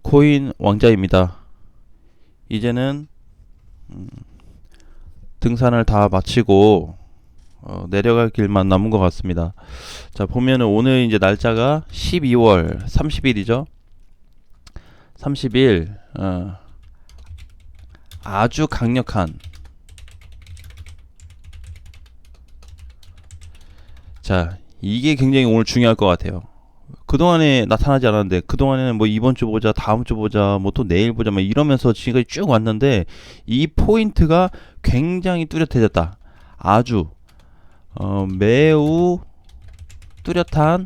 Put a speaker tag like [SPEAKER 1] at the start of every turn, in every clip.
[SPEAKER 1] 비트코인 왕자입니다. 이제는 등산을 다 마치고 내려갈 길만 남은 것 같습니다. 자, 보면은 오늘 이제 날짜가 12월 30일이죠. 30일 아주 강력한, 자, 이게 굉장히 오늘 중요할 것 같아요. 그동안에 나타나지 않았는데, 그동안에는 뭐 이번 주 보자, 다음 주 보자, 뭐 또 내일 보자, 뭐 이러면서 지금까지 쭉 왔는데, 이 포인트가 굉장히 뚜렷해졌다. 아주 매우 뚜렷한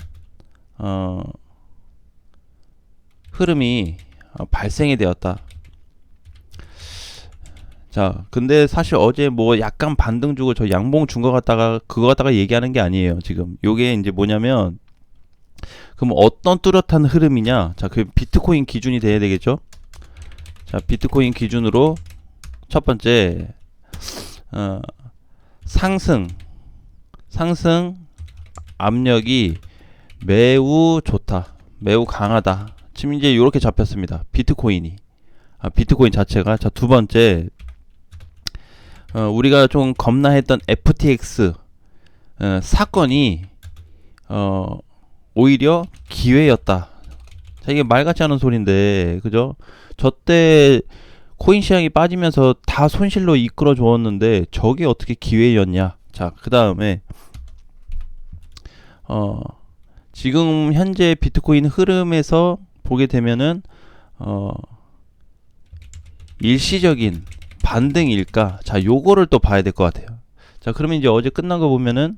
[SPEAKER 1] 흐름이 발생이 되었다. 자, 근데 사실 어제 뭐 약간 반등 주고 저 양봉 준 거 갖다가 그거 갖다가 얘기하는 게 아니에요. 지금 요게 이제 뭐냐면, 그럼 어떤 뚜렷한 흐름이냐? 자, 그 비트코인 기준이 돼야 되겠죠? 자, 비트코인 기준으로 첫 번째 상승 압력이 매우 좋다, 매우 강하다. 지금 이제 이렇게 잡혔습니다. 비트코인이, 비트코인 자체가. 자, 두 번째, 우리가 좀 겁나했던 FTX 사건이 오히려 기회였다. 자, 이게 말 같지 않은 소린데, 그죠? 저때 코인 시장이 빠지면서 다 손실로 이끌어 주었는데 저게 어떻게 기회였냐? 자, 그 다음에 지금 현재 비트코인 흐름에서 보게 되면은 일시적인 반등일까? 자, 요거를 또 봐야 될 것 같아요. 자, 그러면 이제 어제 끝난 거 보면은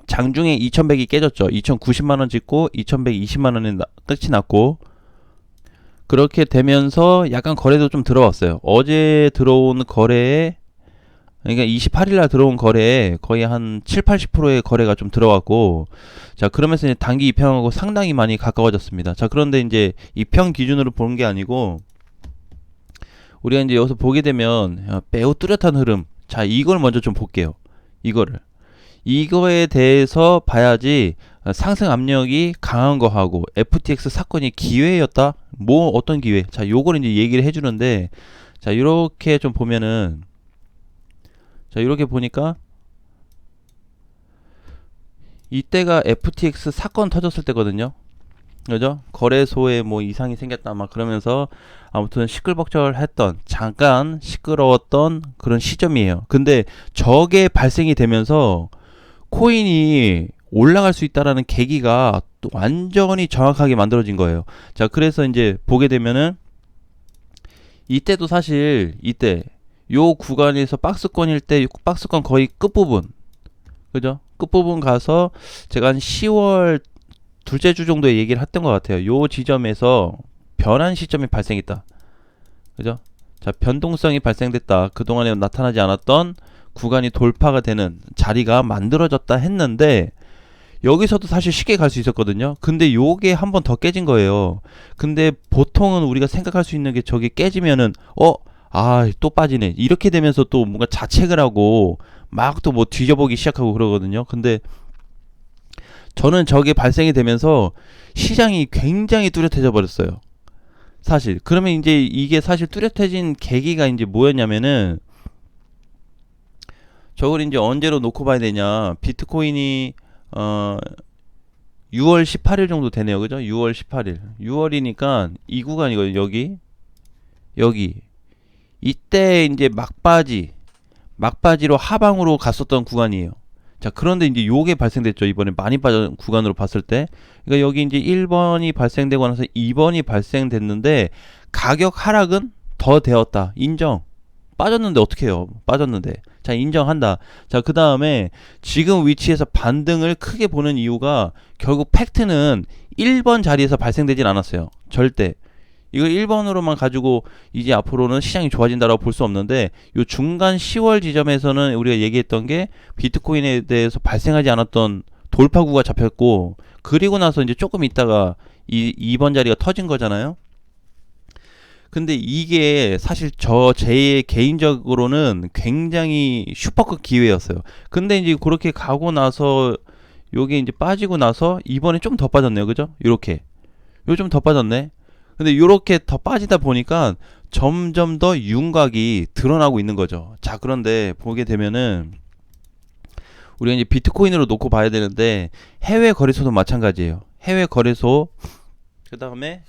[SPEAKER 1] 장중에 2100이 깨졌죠. 2090만원 찍고 2120만원에 끝이 났고, 그렇게 되면서 약간 거래도 좀 들어왔어요. 어제 들어온 거래에, 그러니까 28일날 들어온 거래에 거의 한 7-80%의 거래가 좀 들어왔고, 자, 그러면서 이제 단기 입형하고 상당히 많이 가까워졌습니다. 자, 그런데 이제 입형 기준으로 보는 게 아니고, 우리가 이제 여기서 보게 되면 매우 뚜렷한 흐름. 자, 이걸 먼저 좀 볼게요. 이거에 대해서 봐야지. 상승 압력이 강한 거하고 FTX 사건이 기회였다? 뭐 어떤 기회? 자, 요걸 이제 얘기를 해주는데, 자, 이렇게 좀 보면은, 자, 이렇게 보니까 이때가 FTX 사건 터졌을 때거든요. 그죠? 거래소에 뭐 이상이 생겼다 막 그러면서 아무튼 시끌벅적했던, 잠깐 시끄러웠던 그런 시점이에요. 근데 저게 발생이 되면서 코인이 올라갈 수 있다라는 계기가 또 완전히 정확하게 만들어진 거예요. 자, 그래서 이제 보게 되면은 이때도 사실 이때 요 구간에서 박스권일 때 박스권 거의 끝부분, 그죠? 끝부분 가서 제가 한 10월 둘째 주 정도에 얘기를 했던 것 같아요. 요 지점에서 변한 시점이 발생했다, 그죠? 자, 변동성이 발생됐다. 그동안에 나타나지 않았던 구간이 돌파가 되는 자리가 만들어졌다 했는데, 여기서도 사실 쉽게 갈 수 있었거든요. 근데 요게 한 번 더 깨진 거예요. 근데 보통은 우리가 생각할 수 있는 게, 저게 깨지면은 또 빠지네, 이렇게 되면서 또 뭔가 자책을 하고 막 또 뭐 뒤져보기 시작하고 그러거든요. 근데 저는 저게 발생이 되면서 시장이 굉장히 뚜렷해져 버렸어요, 사실. 그러면 이제 이게 사실 뚜렷해진 계기가 이제 뭐였냐면은, 저걸 이제 언제로 놓고 봐야 되냐. 비트코인이 6월 18일 정도 되네요. 그죠? 6월 18일. 6월이니까 이 구간이거든요. 여기. 이때 이제 막바지로 하방으로 갔었던 구간이에요. 자, 그런데 이제 요게 발생됐죠. 이번에 많이 빠진 구간으로 봤을 때. 그러니까 여기 이제 1번이 발생되고 나서 2번이 발생됐는데, 가격 하락은 더 되었다. 인정. 빠졌는데 어떡해요. 빠졌는데. 자, 인정한다. 자, 그 다음에 지금 위치에서 반등을 크게 보는 이유가, 결국 팩트는 1번 자리에서 발생되진 않았어요. 절대. 이걸 1번으로만 가지고 이제 앞으로는 시장이 좋아진다라고 볼 수 없는데, 요 중간 10월 지점에서는 우리가 얘기했던 게 비트코인에 대해서 발생하지 않았던 돌파구가 잡혔고, 그리고 나서 이제 조금 있다가 2번 자리가 터진 거잖아요. 근데 이게 사실 제 개인적으로는 굉장히 슈퍼급 기회였어요. 근데 이제 그렇게 가고 나서 요게 이제 빠지고 나서 이번에 좀 더 빠졌네요. 그죠? 요렇게. 요 좀 더 빠졌네. 근데 요렇게 더 빠지다 보니까 점점 더 윤곽이 드러나고 있는 거죠. 자, 그런데 보게 되면은 우리가 이제 비트코인으로 놓고 봐야 되는데 해외 거래소도 마찬가지예요. 해외 거래소, 그 다음에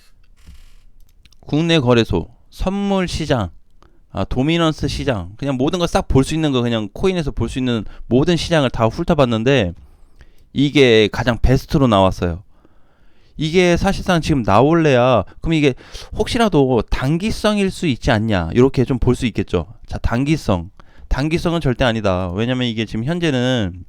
[SPEAKER 1] 국내 거래소, 선물 시장, 도미넌스 시장, 그냥 모든 거 싹 볼 수 있는 거, 그냥 코인에서 볼 수 있는 모든 시장을 다 훑어봤는데 이게 가장 베스트로 나왔어요. 이게 사실상 지금 나올래야, 그럼 이게 혹시라도 단기성일 수 있지 않냐, 이렇게 좀 볼 수 있겠죠. 자, 단기성은 절대 아니다. 왜냐면 이게 지금 현재는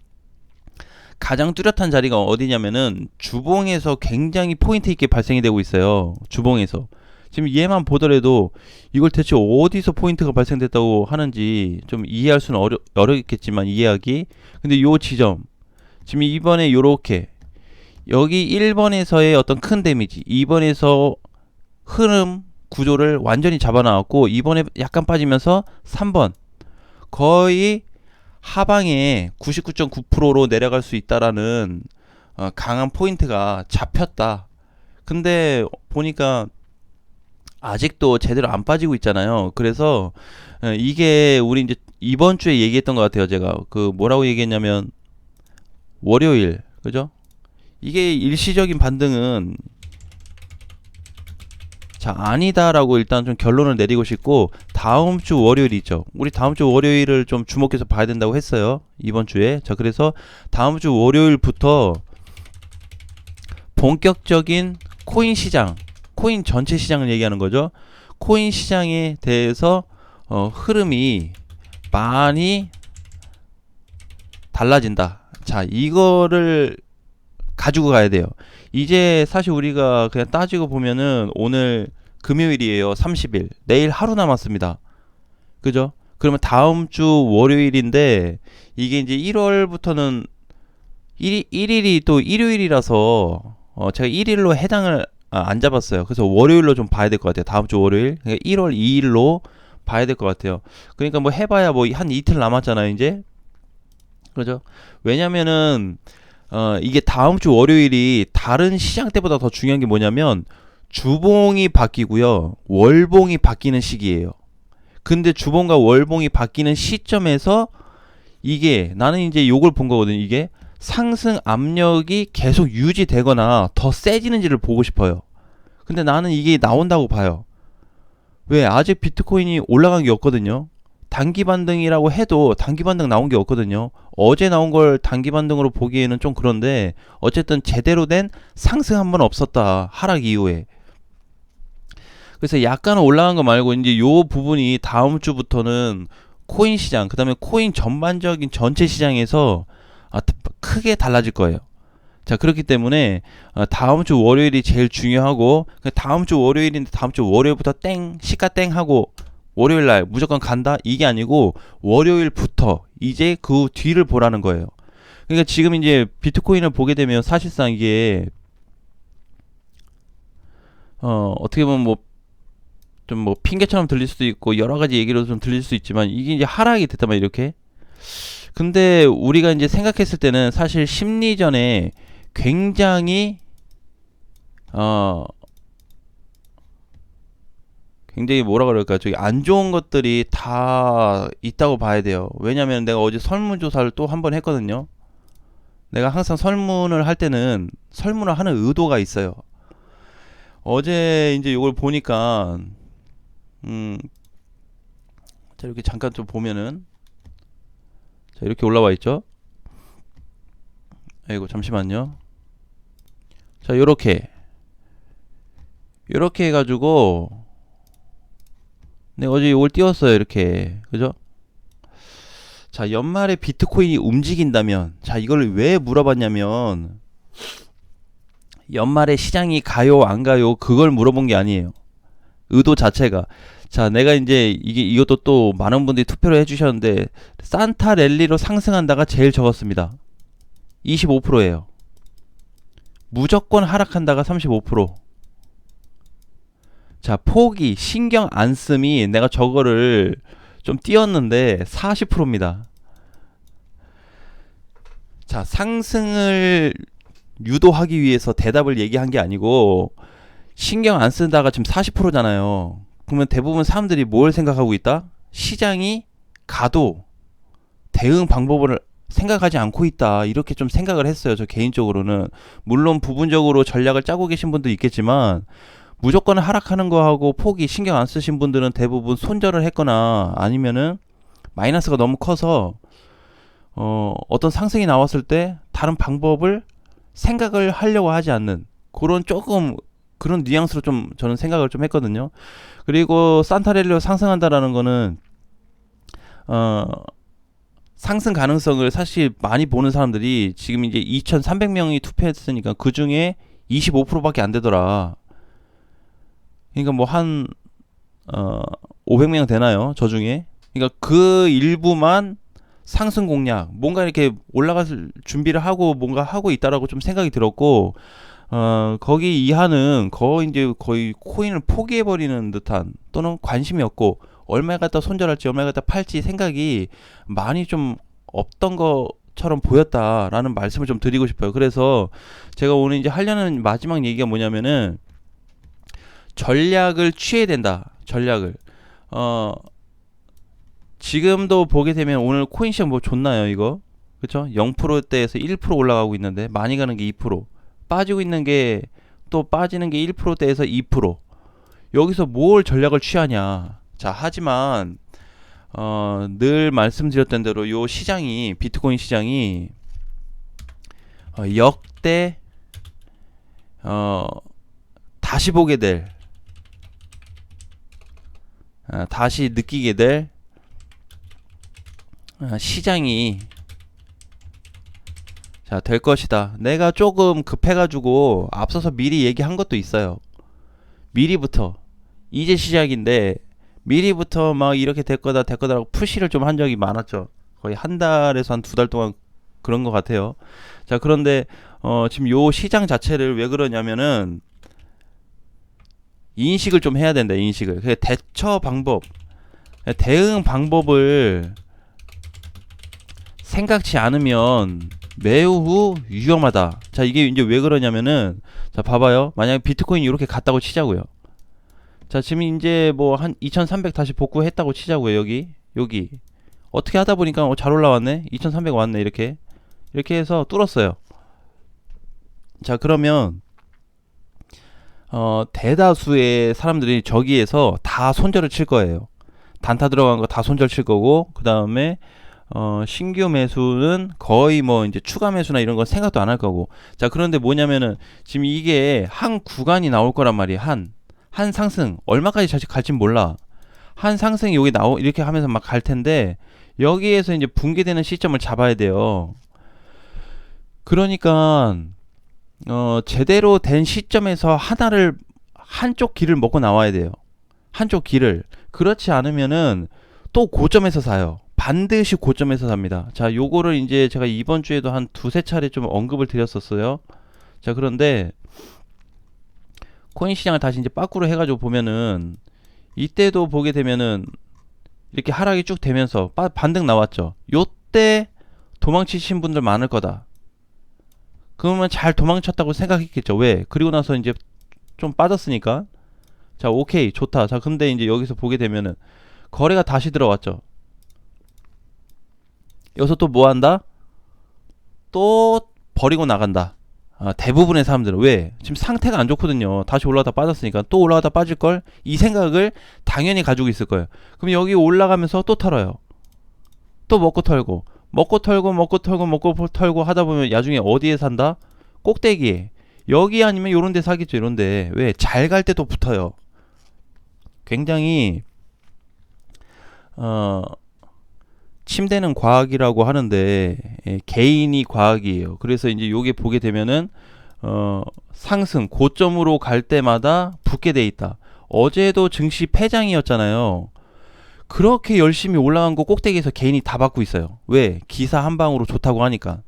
[SPEAKER 1] 가장 뚜렷한 자리가 어디냐면은 주봉에서 굉장히 포인트 있게 발생이 되고 있어요. 주봉에서. 지금 얘만 보더라도 이걸 대체 어디서 포인트가 발생됐다고 하는지 좀 이해할 수는 어렵겠지만, 이해하기. 근데 요 지점, 지금 이번에 요렇게 여기 1번에서의 어떤 큰 데미지, 2번에서 흐름 구조를 완전히 잡아나왔고, 이번에 약간 빠지면서 3번 거의 하방에 99.9%로 내려갈 수 있다라는 강한 포인트가 잡혔다. 근데 보니까 아직도 제대로 안 빠지고 있잖아요. 그래서 이게 우리 이제 이번 주에 얘기했던 것 같아요. 제가 그 뭐라고 얘기했냐면 월요일, 그죠? 이게 일시적인 반등은 자, 아니다라고 일단 좀 결론을 내리고 싶고, 다음 주 월요일 있죠. 우리 다음 주 월요일을 좀 주목해서 봐야 된다고 했어요. 이번 주에. 자, 그래서 다음 주 월요일부터 본격적인 코인 시장, 코인 전체 시장을 얘기하는 거죠. 코인 시장에 대해서 흐름이 많이 달라진다. 자, 이거를 가지고 가야 돼요. 이제 사실 우리가 그냥 따지고 보면은 오늘 금요일이에요. 30일. 내일 하루 남았습니다. 그죠? 그러면 다음 주 월요일인데, 이게 이제 1월부터는 1일이 또 일요일이라서 제가 1일로 해당을 안 잡았어요. 그래서 월요일로 좀 봐야 될 것 같아요. 다음 주 월요일. 그러니까 1월 2일로 봐야 될 것 같아요. 그러니까 뭐 해봐야 뭐 한 이틀 남았잖아요, 이제. 그죠? 왜냐면은 이게 다음 주 월요일이 다른 시장 때보다 더 중요한 게 뭐냐면 주봉이 바뀌고요, 월봉이 바뀌는 시기예요. 근데 주봉과 월봉이 바뀌는 시점에서 이게 나는 이제 요걸 본 거거든요. 이게 상승 압력이 계속 유지되거나 더 세지는지를 보고 싶어요. 근데 나는 이게 나온다고 봐요. 왜? 아직 비트코인이 올라간 게 없거든요. 단기 반등이라고 해도 단기 반등 나온 게 없거든요. 어제 나온 걸 단기 반등으로 보기에는 좀 그런데, 어쨌든 제대로 된 상승 한 번 없었다, 하락 이후에. 그래서 약간 올라간 거 말고 이제 요 부분이 다음 주부터는 코인 시장, 그 다음에 코인 전반적인 전체 시장에서 크게 달라질 거예요. 자, 그렇기 때문에 다음 주 월요일이 제일 중요하고, 다음 주 월요일인데 다음 주 월요일부터 땡 시가 땡 하고 월요일날 무조건 간다, 이게 아니고 월요일부터 이제 그 뒤를 보라는 거예요. 그러니까 지금 이제 비트코인을 보게 되면 사실상 이게 어떻게 보면 뭐 좀 뭐 핑계처럼 들릴 수도 있고 여러 가지 얘기로 좀 들릴 수 있지만, 이게 이제 하락이 됐단 말이에요, 이렇게. 근데 우리가 이제 생각했을 때는 사실 심리전에 굉장히 굉장히 뭐라 그럴까, 저기 안 좋은 것들이 다 있다고 봐야 돼요. 왜냐면 내가 어제 설문조사를 또 한 번 했거든요. 내가 항상 설문을 할 때는 설문을 하는 의도가 있어요. 어제 이제 이걸 보니까 자, 이렇게 잠깐 좀 보면은, 자, 이렇게 올라와 있죠. 아이고, 잠시만요. 자, 요렇게 해가지고 내가 어제 이걸 띄웠어요, 이렇게. 그죠? 자, 연말에 비트코인이 움직인다면, 자, 이걸 왜 물어봤냐면, 연말에 시장이 가요 안 가요 그걸 물어본 게 아니에요. 의도 자체가, 자, 내가 이제 이것도 또 많은 분들이 투표를 해주셨는데, 산타 랠리로 상승한다가 제일 적었습니다. 25%예요. 무조건 하락한다가 35%. 자, 포기, 신경 안 씀이 내가 저거를 좀 띄웠는데 40%입니다. 자, 상승을 유도하기 위해서 대답을 얘기한 게 아니고 신경 안 쓰다가 지금 40%잖아요. 그러면 대부분 사람들이 뭘 생각하고 있다? 시장이 가도 대응 방법을 생각하지 않고 있다. 이렇게 좀 생각을 했어요. 저 개인적으로는. 물론 부분적으로 전략을 짜고 계신 분도 있겠지만 무조건 하락하는 거하고 폭이 신경 안 쓰신 분들은 대부분 손절을 했거나 아니면은 마이너스가 너무 커서 어떤 상승이 나왔을 때 다른 방법을 생각을 하려고 하지 않는 그런 조금 그런 뉘앙스로 좀 저는 생각을 좀 했거든요. 그리고 산타렐리오 상승한다라는 거는 상승 가능성을 사실 많이 보는 사람들이 지금 이제 2,300명이 투표했으니까 그 중에 25%밖에 안 되더라. 그러니까 뭐 한 500명 되나요? 저 중에. 그러니까 그 일부만 상승 공략, 뭔가 이렇게 올라갈 준비를 하고 뭔가 하고 있다라고 좀 생각이 들었고, 거기 이하는 거의 코인을 포기해버리는 듯한 또는 관심이 없고 얼마에 갖다 손절할지 얼마에 갖다 팔지 생각이 많이 좀 없던 것처럼 보였다라는 말씀을 좀 드리고 싶어요. 그래서 제가 오늘 이제 하려는 마지막 얘기가 뭐냐면은 전략을 취해야 된다. 전략을. 지금도 보게 되면 오늘 코인 시장 뭐 좋나요, 이거? 그쵸? 0%대에서 1% 올라가고 있는데 많이 가는 게 2%, 빠지고 있는 게 또 빠지는 게 1%대에서 2%. 여기서 뭘 전략을 취하냐? 자, 하지만 늘 말씀드렸던 대로 요 시장이 비트코인 시장이 역대 다시 보게 될 다시 느끼게 될 시장이 될 것이다. 내가 조금 급해가지고 앞서서 미리 얘기한 것도 있어요. 미리부터 이제 시작인데 미리부터 막 이렇게 될 거다라고 푸시를 좀 한 적이 많았죠. 거의 한 달에서 한 두 달 동안 그런 것 같아요. 자, 그런데 지금 요 시장 자체를 왜 그러냐면은 인식을 좀 해야 된다. 인식을. 대처 방법, 대응 방법을 생각지 않으면 매우 위험하다. 자, 이게 이제 왜 그러냐면은, 자, 봐봐요. 만약에 비트코인이 이렇게 갔다고 치자고요. 자, 지금 이제 뭐 한 2300 다시 복구했다고 치자고요. 여기 어떻게 하다 보니까 잘 올라왔네. 2300 왔네. 이렇게 해서 뚫었어요. 자, 그러면 대다수의 사람들이 저기에서 다 손절을 칠 거예요. 단타 들어간 거 다 손절 칠 거고, 그 다음에 신규 매수는 거의 뭐 이제 추가 매수나 이런 건 생각도 안 할 거고. 자, 그런데 뭐냐면은 지금 이게 한 구간이 나올 거란 말이에요. 한 상승 얼마까지 갈진 몰라. 한 상승이 여기 이렇게 하면서 막 갈 텐데 여기에서 이제 붕괴되는 시점을 잡아야 돼요. 그러니까 제대로 된 시점에서 한쪽 길을 먹고 나와야 돼요. 한쪽 길을. 그렇지 않으면은 또 고점에서 사요. 반드시 고점에서 삽니다. 자, 요거를 이제 제가 이번 주에도 한 두세 차례 좀 언급을 드렸었어요. 자, 그런데 코인 시장을 다시 이제 빠꾸로 해가지고 보면은 이때도 보게 되면은 이렇게 하락이 쭉 되면서 반등 나왔죠. 요때 도망치신 분들 많을 거다. 그러면 잘 도망쳤다고 생각했겠죠. 왜? 그리고 나서 이제 좀 빠졌으니까. 자, 오케이, 좋다. 자, 근데 이제 여기서 보게 되면은 거래가 다시 들어왔죠. 여기서 또 뭐 한다? 또 버리고 나간다. 대부분의 사람들은. 왜? 지금 상태가 안 좋거든요. 다시 올라가다 빠졌으니까 또 올라가다 빠질걸? 이 생각을 당연히 가지고 있을 거예요. 그럼 여기 올라가면서 또 털어요. 또 먹고 털고 하다 보면 나중에 어디에 산다? 꼭대기에. 여기 아니면 요런 데 사겠죠. 요런 데. 왜? 잘 갈 때 또 붙어요. 굉장히 침대는 과학이라고 하는데 개인이 과학이에요. 그래서 이제 요게 보게 되면은 상승 고점으로 갈 때마다 붙게 돼 있다. 어제도 증시 폐장이었잖아요. 그렇게 열심히 올라간 거 꼭대기에서 개인이 다 받고 있어요. 왜? 기사 한 방으로 좋다고 하니까.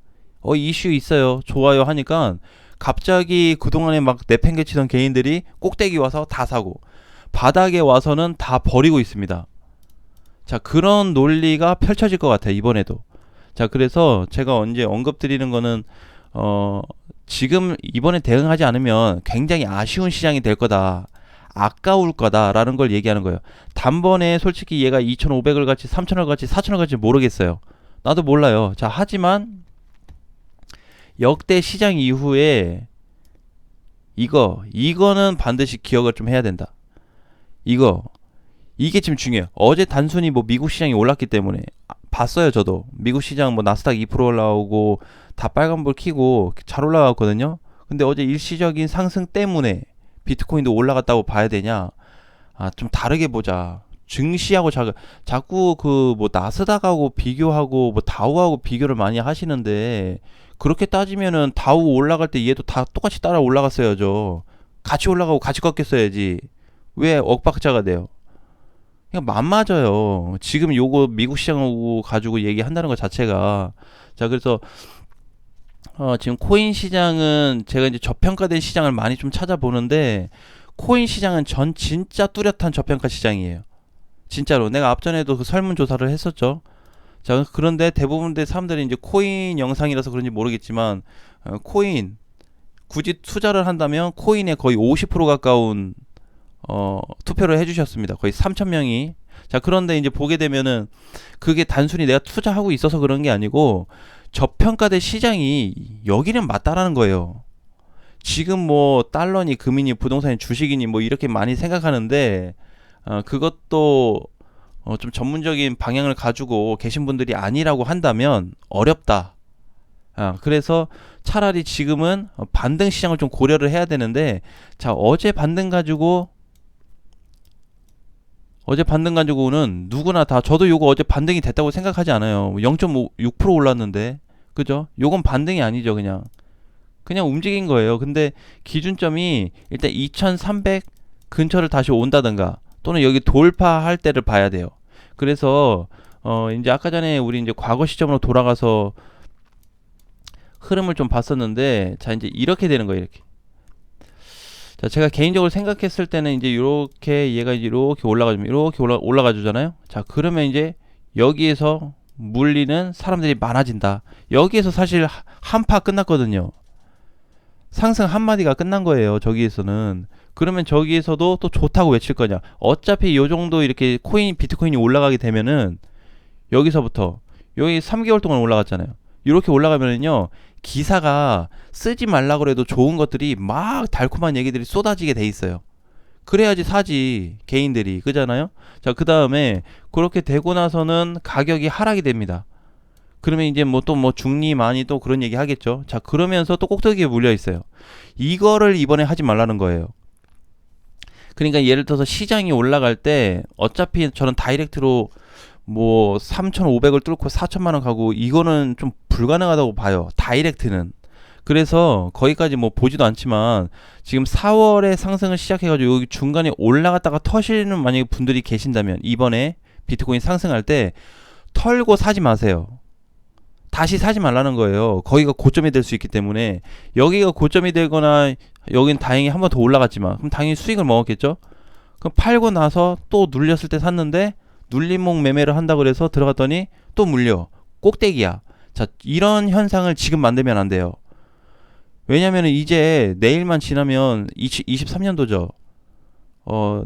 [SPEAKER 1] 이슈 있어요. 좋아요 하니까 갑자기 그동안에 막 내팽개치던 개인들이 꼭대기 와서 다 사고 바닥에 와서는 다 버리고 있습니다. 자, 그런 논리가 펼쳐질 것 같아요. 이번에도. 자, 그래서 제가 언제 언급드리는 거는 지금 이번에 대응하지 않으면 굉장히 아쉬운 시장이 될 거다. 아까울 거다라는 걸 얘기하는 거예요. 단번에 솔직히 얘가 2,500을 같이 3,000을 같이 4,000을 같이 모르겠어요. 나도 몰라요. 자, 하지만 역대 시장 이후에 이거는 반드시 기억을 좀 해야 된다. 이게 지금 중요해요. 어제 단순히 뭐 미국 시장이 올랐기 때문에 봤어요. 저도 미국 시장 뭐 나스닥 2% 올라오고 다 빨간불 켜고 잘 올라갔거든요. 근데 어제 일시적인 상승 때문에 비트코인도 올라갔다고 봐야 되냐? 좀 다르게 보자. 증시하고 자꾸 그 뭐 나스닥하고 비교하고 뭐 다우하고 비교를 많이 하시는데, 그렇게 따지면은 다우 올라갈 때 얘도 다 똑같이 따라 올라갔어야죠. 같이 올라가고 같이 꺾였어야지. 왜 엇박자가 돼요? 그냥 맞아요. 지금 요거 미국 시장하고 가지고 얘기한다는 것 자체가. 자, 그래서 지금 코인 시장은 제가 이제 저평가된 시장을 많이 좀 찾아보는데, 코인 시장은 전 진짜 뚜렷한 저평가 시장이에요. 진짜로. 내가 앞전에도 그 설문조사를 했었죠. 자, 그런데 대부분의 사람들이 이제 코인 영상이라서 그런지 모르겠지만, 코인, 굳이 투자를 한다면 코인에 거의 50% 가까운 투표를 해주셨습니다. 거의 3,000명이. 자, 그런데 이제 보게 되면은 그게 단순히 내가 투자하고 있어서 그런 게 아니고 저평가된 시장이 여기는 맞다라는 거예요. 지금 뭐 달러니 금이니 부동산이 주식이니 뭐 이렇게 많이 생각하는데, 그것도 좀 전문적인 방향을 가지고 계신 분들이 아니라고 한다면 어렵다. 그래서 차라리 지금은 반등 시장을 좀 고려를 해야 되는데, 자, 어제 반등 가지고는 누구나 다, 저도 요거 어제 반등이 됐다고 생각하지 않아요. 0.6% 올랐는데, 그죠? 요건 반등이 아니죠. 그냥 움직인 거예요. 근데 기준점이 일단 2300 근처를 다시 온다든가 또는 여기 돌파할 때를 봐야 돼요. 그래서 이제 아까 전에 우리 이제 과거 시점으로 돌아가서 흐름을 좀 봤었는데, 자, 이제 이렇게 되는 거예요. 이렇게. 자, 제가 개인적으로 생각했을 때는 이제 이렇게 얘가 이렇게 올라가주면 이렇게 올라가 주잖아요. 자, 그러면 이제 여기에서 물리는 사람들이 많아진다. 여기에서 사실 한파 끝났거든요. 상승 한마디가 끝난 거예요. 저기에서는. 그러면 저기에서도 또 좋다고 외칠 거냐? 어차피 요 정도 이렇게 비트코인이 올라가게 되면은 여기서부터 여기 3개월 동안 올라갔잖아요. 이렇게 올라가면은요, 기사가 쓰지 말라고 해도 좋은 것들이 막 달콤한 얘기들이 쏟아지게 돼 있어요. 그래야지 사지, 개인들이. 그잖아요? 자, 그 다음에 그렇게 되고 나서는 가격이 하락이 됩니다. 그러면 이제 뭐 또 뭐 중리만이 또 그런 얘기 하겠죠. 자, 그러면서 또 꼭대기에 물려 있어요. 이거를 이번에 하지 말라는 거예요. 그러니까 예를 들어서 시장이 올라갈 때 어차피 저는 다이렉트로 뭐 3,500을 뚫고 4천만 원 가고 이거는 좀 불가능하다고 봐요. 다이렉트는. 그래서 거기까지 뭐 보지도 않지만 지금 4월에 상승을 시작해가지고 여기 중간에 올라갔다가 터시는 만약에 분들이 계신다면 이번에 비트코인 상승할 때 털고 사지 마세요. 다시 사지 말라는 거예요. 거기가 고점이 될 수 있기 때문에. 여기가 고점이 되거나 여긴 다행히 한 번 더 올라갔지만 그럼 당연히 수익을 먹었겠죠. 그럼 팔고 나서 또 눌렸을 때 샀는데 눌림목 매매를 한다 그래서 들어갔더니 또 물려. 꼭대기야. 자, 이런 현상을 지금 만들면 안 돼요. 왜냐면 이제 내일만 지나면 23년도죠.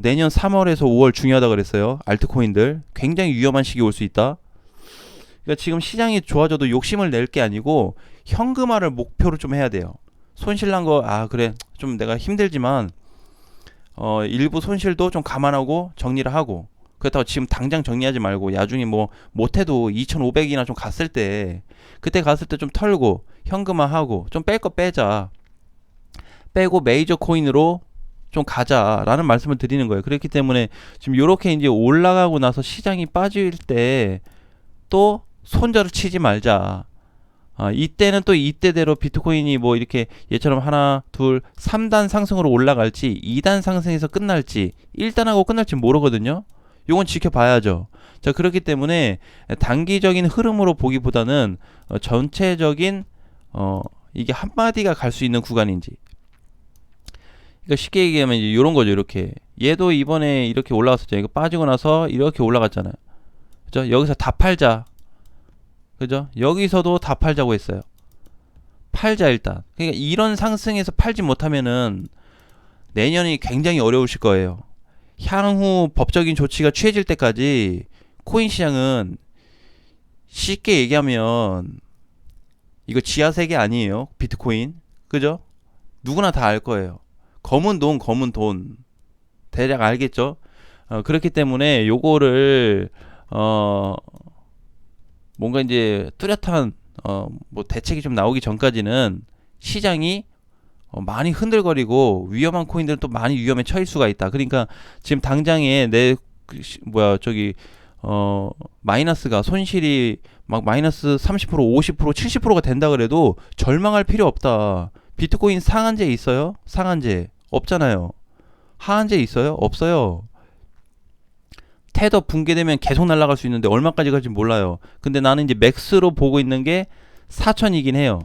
[SPEAKER 1] 내년 3월에서 5월 중요하다 그랬어요. 알트코인들 굉장히 위험한 시기 올 수 있다. 그러니까 지금 시장이 좋아져도 욕심을 낼 게 아니고 현금화를 목표로 좀 해야 돼요. 손실난 거, 그래, 좀 내가 힘들지만 일부 손실도 좀 감안하고 정리를 하고, 그렇다고 지금 당장 정리하지 말고 나중에 뭐 못해도 2,500이나 좀 갔을 때, 그때 갔을 때 좀 털고 현금화하고 좀 뺄 거 빼자, 빼고 메이저 코인으로 좀 가자라는 말씀을 드리는 거예요. 그렇기 때문에 지금 이렇게 이제 올라가고 나서 시장이 빠질 때 또 손절을 치지 말자. 이때는 또 이때대로 비트코인이 뭐 이렇게 얘처럼 하나, 둘, 3단 상승으로 올라갈지 2단 상승에서 끝날지 1단 하고 끝날지 모르거든요. 요건 지켜봐야죠. 자, 그렇기 때문에 단기적인 흐름으로 보기보다는 전체적인 이게 한마디가 갈 수 있는 구간인지. 그러니까 쉽게 얘기하면 이제 이런 거죠. 이렇게 얘도 이번에 이렇게 올라갔었죠. 이거 빠지고 나서 이렇게 올라갔잖아요. 그죠? 여기서 다 팔자. 그죠? 여기서도 다 팔자고 했어요. 팔자 일단. 그러니까 이런 상승에서 팔지 못하면은 내년이 굉장히 어려우실 거예요. 향후 법적인 조치가 취해질 때까지 코인 시장은 쉽게 얘기하면 이거 지하 세계 아니에요. 비트코인. 그죠? 누구나 다 알 거예요. 검은 돈, 검은 돈. 대략 알겠죠? 그렇기 때문에 요거를 뭔가 이제 뚜렷한 뭐 대책이 좀 나오기 전까지는 시장이 많이 흔들거리고 위험한 코인들은 또 많이 위험에 처할 수가 있다. 그러니까 지금 당장에 내 저기 마이너스가 손실이 막 마이너스 30%, 50%, 70%가 된다 그래도 절망할 필요 없다. 비트코인 상한제 있어요? 상한제 없잖아요. 하한제 있어요? 없어요. 테더 붕괴되면 계속 날아갈 수 있는데 얼마까지 갈지 몰라요. 근데 나는 이제 맥스로 보고 있는 게 4천이긴 해요.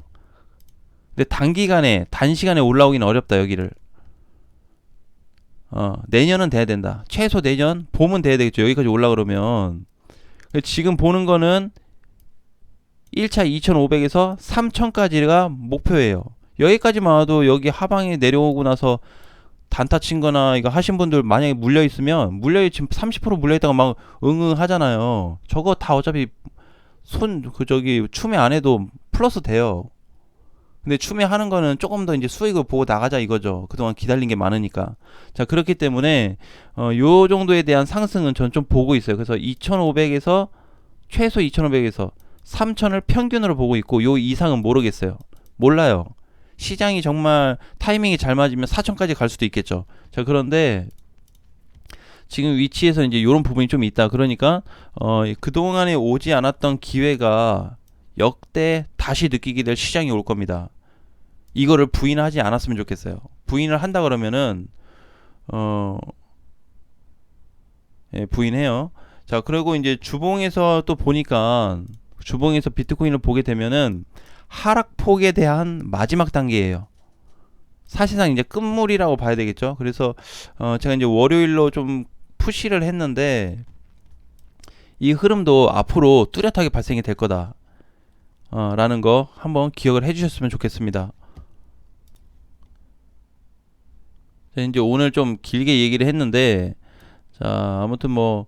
[SPEAKER 1] 근데 단기간에 단시간에 올라오기는 어렵다. 여기를 내년은 돼야 된다. 최소 내년 봄은 돼야 되겠죠. 여기까지 올라 그러면 지금 보는 거는 1차 2,500에서 3,000까지가 목표예요. 여기까지만 와도 여기 하방에 내려오고 나서 단타 친 거나 이거 하신 분들 만약에 물려 있으면 지금 30% 물려 있다가 막 응응 하잖아요. 저거 다 어차피 저기 추매 안 해도 플러스 돼요. 근데 추매하는 거는 조금 더 이제 수익을 보고 나가자 이거죠. 그동안 기다린 게 많으니까. 자, 그렇기 때문에 요 정도에 대한 상승은 전 좀 보고 있어요. 그래서 2,500에서 최소 2,500에서 3,000을 평균으로 보고 있고 요 이상은 모르겠어요. 몰라요. 시장이 정말 타이밍이 잘 맞으면 4,000까지 갈 수도 있겠죠. 자, 그런데 지금 위치에서 이제 이런 부분이 좀 있다. 그러니까 그동안에 오지 않았던 기회가 역대 다시 느끼게 될 시장이 올 겁니다. 이거를 부인하지 않았으면 좋겠어요. 부인을 한다 그러면은 부인해요. 자, 그리고 이제 주봉에서 또 보니까 주봉에서 비트코인을 보게 되면은 하락폭에 대한 마지막 단계예요. 사실상 이제 끝물이라고 봐야 되겠죠. 그래서 제가 이제 월요일로 좀 푸시를 했는데 이 흐름도 앞으로 뚜렷하게 발생이 될 거다. 라는 거 한번 기억을 해주셨으면 좋겠습니다. 자, 이제 오늘 좀 길게 얘기를 했는데, 자, 아무튼 뭐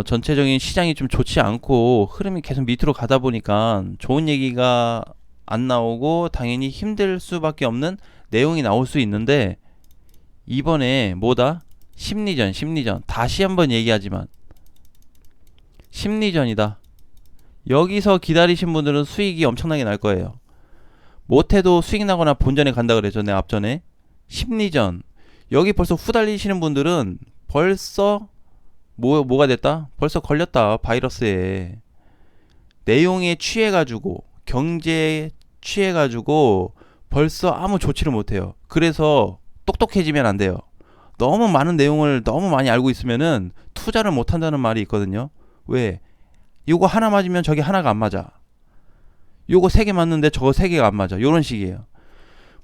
[SPEAKER 1] 전체적인 시장이 좀 좋지 않고 흐름이 계속 밑으로 가다 보니까 좋은 얘기가 안 나오고 당연히 힘들 수밖에 없는 내용이 나올 수 있는데, 이번에 뭐다? 심리전. 다시 한번 얘기하지만 심리전이다. 여기서 기다리신 분들은 수익이 엄청나게 날 거예요. 못해도 수익 나거나 본전에 간다 그랬죠. 내 앞전에. 심리전. 여기 벌써 후달리시는 분들은 벌써 뭐가 됐다? 벌써 걸렸다. 바이러스에. 내용에 취해가지고 경제에 취해가지고 벌써 아무 조치를 못해요. 그래서 똑똑해지면 안 돼요. 너무 많은 내용을 너무 많이 알고 있으면은 투자를 못한다는 말이 있거든요. 왜? 요거 하나 맞으면 저게 하나가 안 맞아. 요거 3개 맞는데 저거 3개가 안 맞아. 요런 식이에요.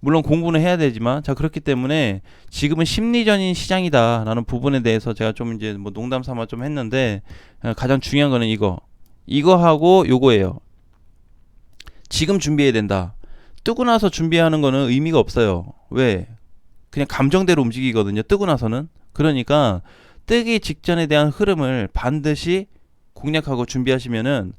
[SPEAKER 1] 물론 공부는 해야 되지만, 자, 그렇기 때문에 지금은 심리전인 시장이다 라는 부분에 대해서 제가 좀 이제 뭐 농담 삼아 좀 했는데, 가장 중요한 거는 이거하고 요거예요. 지금 준비해야 된다. 뜨고 나서 준비하는 거는 의미가 없어요. 왜? 그냥 감정대로 움직이거든요. 뜨고 나서는. 그러니까 뜨기 직전에 대한 흐름을 반드시 공략하고 준비하시면은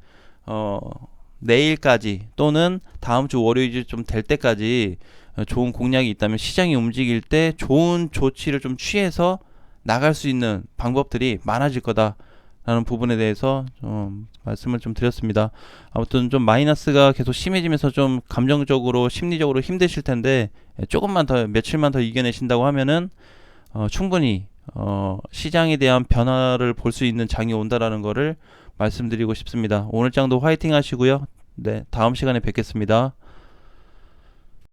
[SPEAKER 1] 내일까지 또는 다음 주 월요일 좀 될 때까지 좋은 공략이 있다면 시장이 움직일 때 좋은 조치를 좀 취해서 나갈 수 있는 방법들이 많아질 거다라는 부분에 대해서 좀 말씀을 좀 드렸습니다. 아무튼 좀 마이너스가 계속 심해지면서 좀 감정적으로 심리적으로 힘드실 텐데 조금만 더 며칠만 더 이겨내신다고 하면은 충분히 시장에 대한 변화를 볼 수 있는 장이 온다라는 거를 말씀드리고 싶습니다. 오늘 장도 화이팅 하시고요. 네, 다음 시간에 뵙겠습니다.